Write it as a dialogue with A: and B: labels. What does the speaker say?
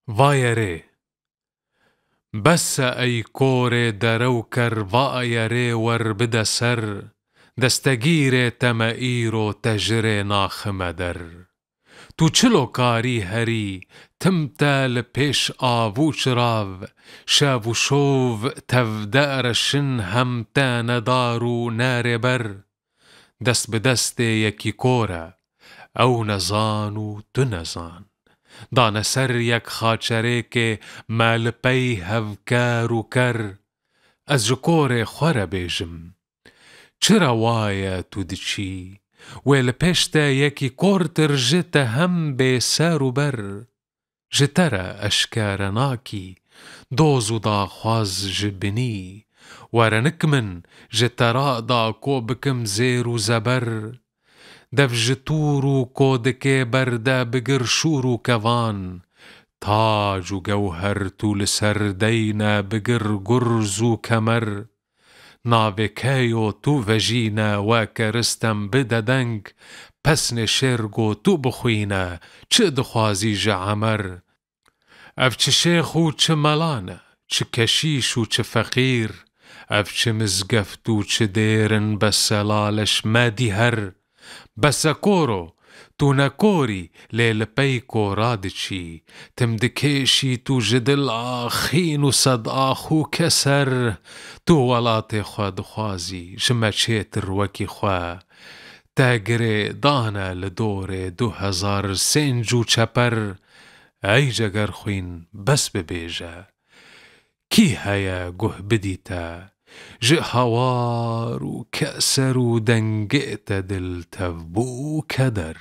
A: وایره بس ای کور دروکر وایره ور بده سر دستگیر تمئیر و تجر ناخمدر تو چلو کاری هری تمتا لپیش آووش راو شاو شوو تفدار شن همتا ندارو نار بر دست به دست یکی کوره او نزانو تو نزان دانه سر یک خاچره که مال پی هفکار و کر از جکور خوره بیجم چرا وایه تو دچی ویل پیشتا یکی کورتر جت هم به سر و بر جتره اشکار ناکی دوزو دا خواز جبنی ورنک من جترا دا کو بکم زیر و زبر دف جتور و کودکه برده بگر شور و کوان تاج و گوهر طول سردین بگر گرز و کمر ناوکیو تو وجینه و کرستم بددنگ پسن شرگو تو بخوینه چه دخوازی جعمر اف چه شیخ و چه ملانه چه کشیش و چه فقیر اف چه مزگفت و چه دیرن بسلالش مادی هر بس کورو تو نکوری لیل پیکو رادچی تم دکیشی تو جدل آخین و صد آخو کسر تو ولات خواد خوازی جمچیتر وکی خواه تاگره دانه لدور 2000 سنجو چپر ای جگر خوین بس ببیجه کی هیا گه بدیتا جه هوار و کأسر و دنگئت دل تفبو کدر